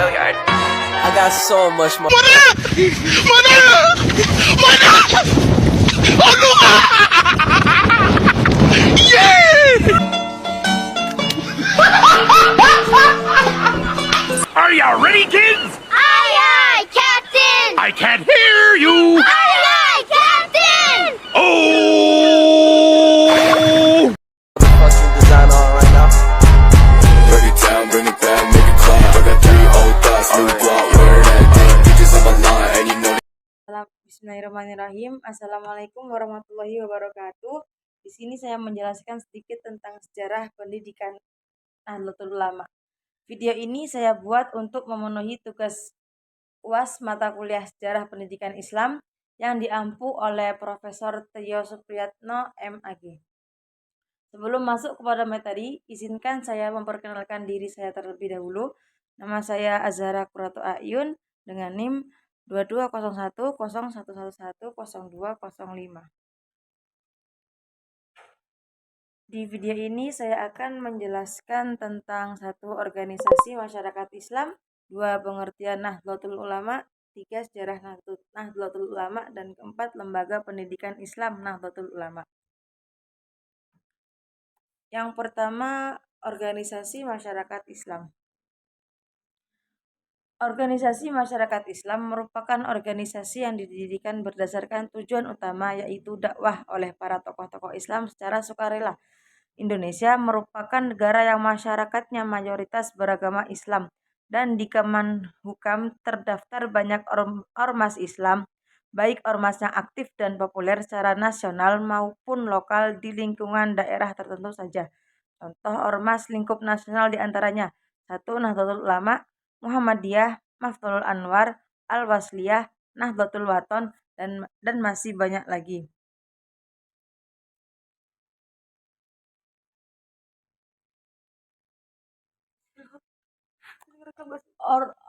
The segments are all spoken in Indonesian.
Hilliard. I got so much more. Are you ready, kids? Aye, aye, Captain! I can't hear you. Aye, aye, Captain! Oh! Fucking design on right now. Break it down, bring it back, make it clap. I got 3 old thoughts, new block, where that thing. Bitches on my line, and you know Bismillahirrahmanirrahim. Assalamualaikum warahmatullahi wabarakatuh. Di sini saya menjelaskan sedikit tentang sejarah pendidikan Nahdlatul Ulama. Video ini saya buat untuk memenuhi tugas UAS mata kuliah Sejarah Pendidikan Islam yang diampu oleh Profesor Tio Supriyatno MAG. Sebelum masuk kepada materi, izinkan saya memperkenalkan diri saya terlebih dahulu. Nama saya Azhara Qurratu A'yun dengan NIM 220101110205. Di video ini saya akan menjelaskan tentang 1. Organisasi masyarakat Islam, 2. Pengertian Nahdlatul Ulama, 3. Sejarah Nahdlatul Ulama, dan 4. Lembaga Pendidikan Islam Nahdlatul Ulama. Yang pertama, organisasi masyarakat Islam. Organisasi masyarakat Islam merupakan organisasi yang didirikan berdasarkan tujuan utama, yaitu dakwah oleh para tokoh-tokoh Islam secara sukarela. Indonesia merupakan negara yang masyarakatnya mayoritas beragama Islam, dan di Kemenhukam terdaftar banyak ormas Islam, baik ormas yang aktif dan populer secara nasional maupun lokal di lingkungan daerah tertentu saja. Contoh ormas lingkup nasional diantaranya 1. Nahdlatul Ulama, Muhammadiyah, Maftuhul Anwar, Al-Wasliyah, Nahdlatul Wathon, dan masih banyak lagi.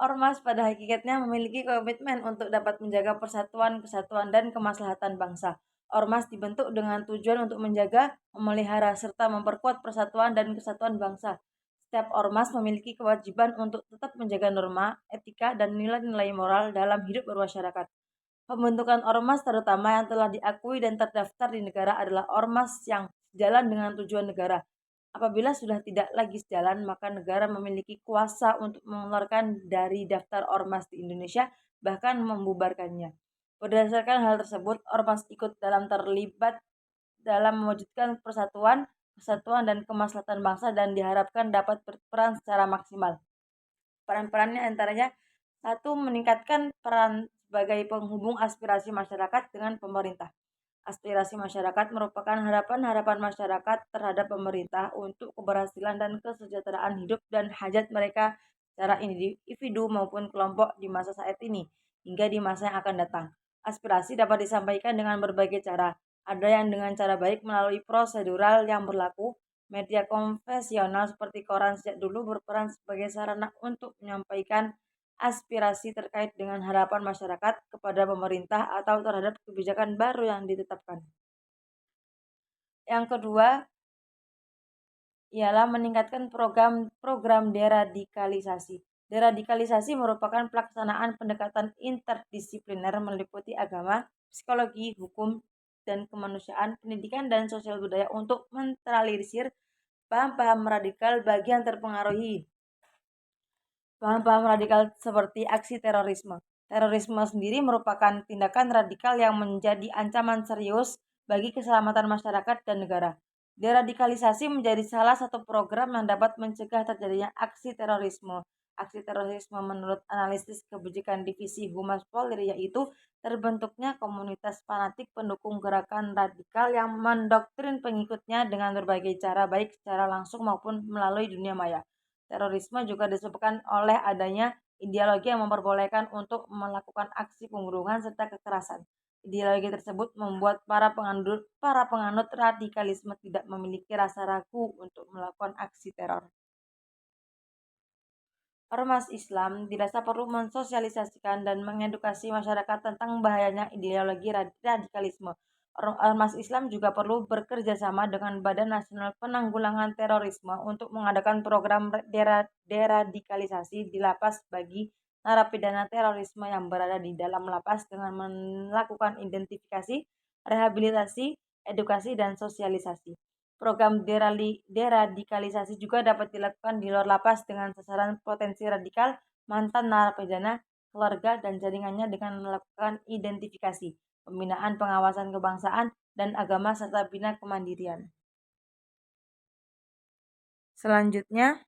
Ormas pada hakikatnya memiliki komitmen untuk dapat menjaga persatuan, kesatuan, dan kemaslahatan bangsa. Ormas dibentuk dengan tujuan untuk menjaga, memelihara, serta memperkuat persatuan dan kesatuan bangsa. Setiap ormas memiliki kewajiban untuk tetap menjaga norma, etika, dan nilai-nilai moral dalam hidup bermasyarakat. Pembentukan ormas terutama yang telah diakui dan terdaftar di negara adalah ormas yang sejalan dengan tujuan negara. Apabila sudah tidak lagi sejalan, maka negara memiliki kuasa untuk mengeluarkan dari daftar ormas di Indonesia, bahkan membubarkannya. Berdasarkan hal tersebut, ormas ikut terlibat dalam mewujudkan persatuan, kesatuan, dan kemaslahatan bangsa dan diharapkan dapat berperan secara maksimal. Peran-perannya antaranya 1. Meningkatkan peran sebagai penghubung aspirasi masyarakat dengan pemerintah. Aspirasi masyarakat merupakan harapan-harapan masyarakat terhadap pemerintah untuk keberhasilan dan kesejahteraan hidup dan hajat mereka secara individu maupun kelompok di masa saat ini hingga di masa yang akan datang. Aspirasi dapat disampaikan dengan berbagai cara. Ada yang dengan cara baik melalui prosedural yang berlaku. Media konvensional seperti koran sejak dulu berperan sebagai sarana untuk menyampaikan aspirasi terkait dengan harapan masyarakat kepada pemerintah atau terhadap kebijakan baru yang ditetapkan. Yang kedua ialah meningkatkan program deradikalisasi. Deradikalisasi merupakan pelaksanaan pendekatan interdisipliner meliputi agama, psikologi, hukum, dan kemanusiaan, pendidikan, dan sosial budaya untuk menetralisir paham-paham radikal bagi yang terpengaruhi paham-paham radikal seperti aksi terorisme. Terorisme sendiri merupakan tindakan radikal yang menjadi ancaman serius bagi keselamatan masyarakat dan negara. Deradikalisasi menjadi salah satu program yang dapat mencegah terjadinya aksi terorisme. Aksi terorisme menurut analisis kebijakan Divisi Humas Polri yaitu terbentuknya komunitas fanatik pendukung gerakan radikal yang mendoktrin pengikutnya dengan berbagai cara baik secara langsung maupun melalui dunia maya. Terorisme juga disebabkan oleh adanya ideologi yang memperbolehkan untuk melakukan aksi pembunuhan serta kekerasan. Ideologi tersebut membuat para penganut radikalisme tidak memiliki rasa ragu untuk melakukan aksi teror. Ormas Islam dirasa perlu mensosialisasikan dan mengedukasi masyarakat tentang bahayanya ideologi radikalisme. Ormas Islam juga perlu bekerja sama dengan Badan Nasional Penanggulangan Terorisme untuk mengadakan program deradikalisasi di lapas bagi narapidana terorisme yang berada di dalam lapas dengan melakukan identifikasi, rehabilitasi, edukasi, dan sosialisasi. Program deradikalisasi juga dapat dilakukan di luar lapas dengan sasaran potensi radikal, mantan narapidana, keluarga, dan jaringannya dengan melakukan identifikasi, pembinaan pengawasan kebangsaan dan agama, serta bina kemandirian. Selanjutnya,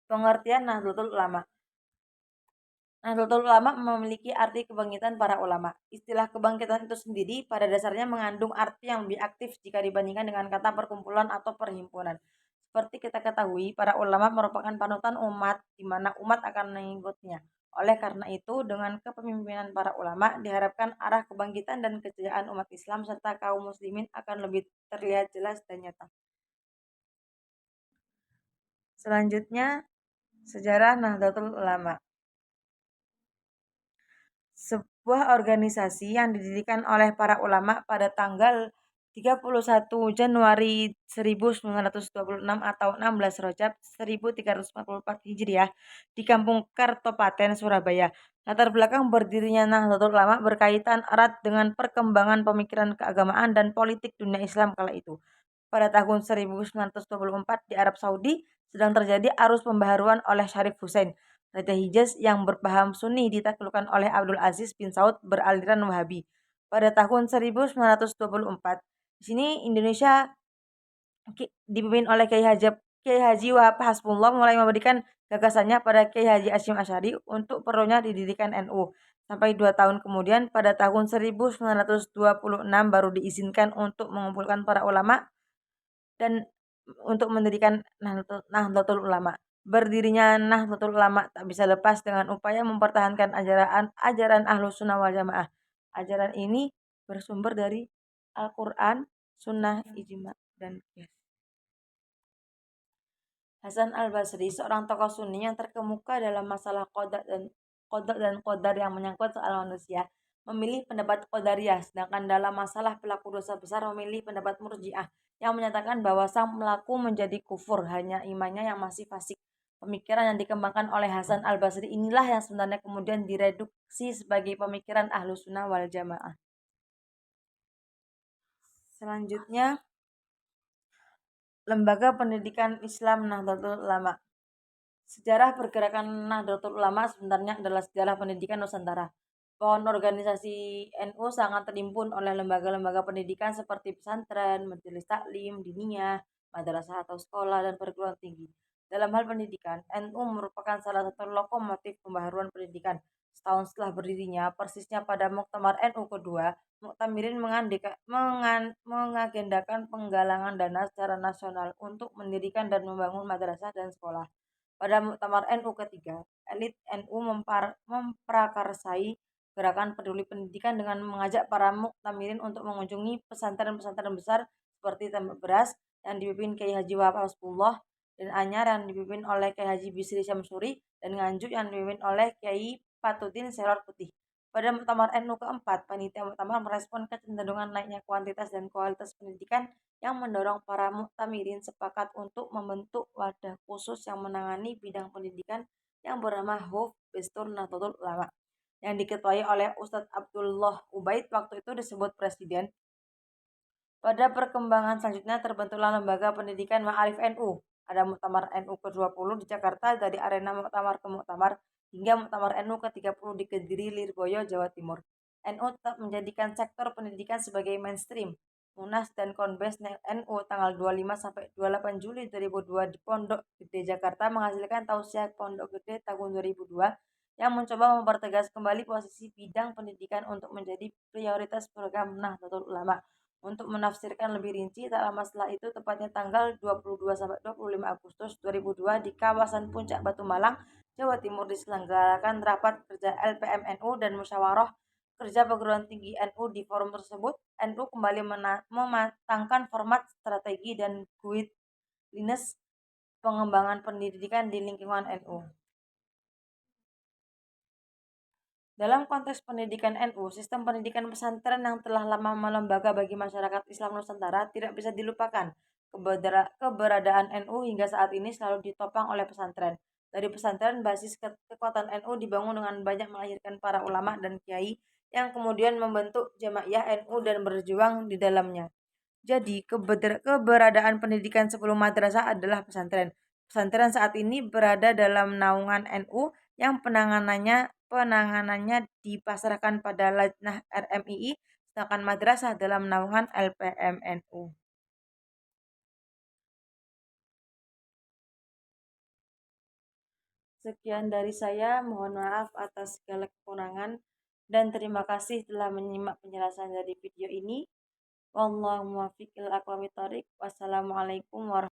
pengertian Nahdlatul Ulama. Nahdlatul Ulama memiliki arti kebangkitan para ulama. Istilah kebangkitan itu sendiri pada dasarnya mengandung arti yang lebih aktif jika dibandingkan dengan kata perkumpulan atau perhimpunan. Seperti kita ketahui, para ulama merupakan panutan umat, di mana umat akan mengikutinya. Oleh karena itu, dengan kepemimpinan para ulama, diharapkan arah kebangkitan dan kejayaan umat Islam serta kaum muslimin akan lebih terlihat jelas dan nyata. Selanjutnya, sejarah Nahdlatul Ulama. Sebuah organisasi yang didirikan oleh para ulama pada tanggal 31 Januari 1926 atau 16 Rajab 1344 Hijriah di Kampung Kartopaten, Surabaya. Latar belakang berdirinya Nahdlatul Ulama berkaitan erat dengan perkembangan pemikiran keagamaan dan politik dunia Islam kala itu. Pada tahun 1924 di Arab Saudi sedang terjadi arus pembaharuan oleh Syarif Hussein, Raja Hijaz yang berpaham Sunni ditaklukkan oleh Abdul Aziz bin Saud beraliran Wahabi. Pada tahun 1924, di sini Indonesia dipimpin oleh Kiai Haji Wahab Hasbullah mulai memberikan gagasannya pada Kiai Haji Hasyim Asy'ari untuk perlunya didirikan NU. Sampai 2 tahun kemudian, pada tahun 1926 baru diizinkan untuk mengumpulkan para ulama dan untuk mendirikan Nahdlatul Ulama. Berdirinya Nahdlatul Ulama tak bisa lepas dengan upaya mempertahankan ajaran Ahlus Sunnah wal Jamaah. Ajaran ini bersumber dari Al-Quran, Sunnah, Ijma, dan Qiyas. Hasan al-Basri, seorang tokoh Sunni yang terkemuka dalam masalah qada dan qadar yang menyangkut soal manusia, memilih pendapat Qadariyah, sedangkan dalam masalah pelaku dosa besar memilih pendapat Murji'ah yang menyatakan bahwa sang pelaku menjadi kufur, hanya imannya yang masih fasik. Pemikiran yang dikembangkan oleh Hasan al-Basri inilah yang sebenarnya kemudian direduksi sebagai pemikiran Ahlus Sunnah wal Jamaah. Selanjutnya, Lembaga Pendidikan Islam Nahdlatul Ulama. Sejarah pergerakan Nahdlatul Ulama sebenarnya adalah sejarah pendidikan Nusantara. Pohon organisasi NU sangat terimpun oleh lembaga-lembaga pendidikan seperti pesantren, majelis taklim, diniyah, madrasah atau sekolah, dan perguruan tinggi. Dalam hal pendidikan, NU merupakan salah satu lokomotif pembaharuan pendidikan. Setahun setelah berdirinya, persisnya pada Muktamar NU kedua, Muktamirin mengagendakan penggalangan dana secara nasional untuk mendirikan dan membangun madrasah dan sekolah. Pada Muktamar NU ketiga, elit NU memprakarsai gerakan peduli pendidikan dengan mengajak para muktamirin untuk mengunjungi pesantren-pesantren besar seperti Tembok Beras yang dipimpin Kiai Haji Wahab Hasbullah, dan Anyar yang dipimpin oleh Kiai Haji Bisri Syamsuri, dan Nganjuk yang dipimpin oleh Kiai Patutin Seror Putih. Pada Muktamar NU keempat, panitia muktamar merespon kecenderungan naiknya kuantitas dan kualitas pendidikan yang mendorong para muktamirin sepakat untuk membentuk wadah khusus yang menangani bidang pendidikan yang bernama Hufz Bestur Nahdlatul Ulama, yang diketuai oleh Ustadz Abdullah Ubaid, waktu itu disebut presiden. Pada perkembangan selanjutnya terbentuklah Lembaga Pendidikan Ma'arif NU. Ada Muktamar NU ke-20 di Jakarta, dari arena muktamar ke muktamar, hingga Muktamar NU ke-30 di Kediri, Lirboyo, Jawa Timur. NU tetap menjadikan sektor pendidikan sebagai mainstream. Munas dan Konbes NU tanggal 25 sampai 28 Juli 2002 di Pondok Gede, Jakarta menghasilkan Tausiah Pondok Gede tahun 2002 yang mencoba mempertegas kembali posisi bidang pendidikan untuk menjadi prioritas program Nahdlatul Ulama. Untuk menafsirkan lebih rinci, tak lama setelah itu, tepatnya tanggal 22 sampai 25 Agustus 2002 di kawasan Puncak Batu Malang, Jawa Timur, diselenggarakan rapat kerja LPM NU dan musyawarah kerja perguruan tinggi NU. Di forum tersebut, NU kembali mematangkan format, strategi, dan guidelines pengembangan pendidikan di lingkungan NU. Dalam konteks pendidikan NU, sistem pendidikan pesantren yang telah lama melembaga bagi masyarakat Islam Nusantara tidak bisa dilupakan. Keberadaan NU hingga saat ini selalu ditopang oleh pesantren. Dari pesantren, basis kekuatan NU dibangun dengan banyak melahirkan para ulama dan kiai yang kemudian membentuk Jamaiyah NU dan berjuang di dalamnya. Jadi, keberadaan pendidikan sebelum madrasah adalah pesantren. Pesantren saat ini berada dalam naungan NU yang penanganannya dipasrahkan pada Lajnah RMII, sedangkan madrasah dalam naungan LPMNU. Sekian dari saya, mohon maaf atas segala kekurangan dan terima kasih telah menyimak penjelasan dari video ini. Wallahu muwaffiq ila aqwamit thoriq. Wassalamualaikum warahmatullahi wabarakatuh.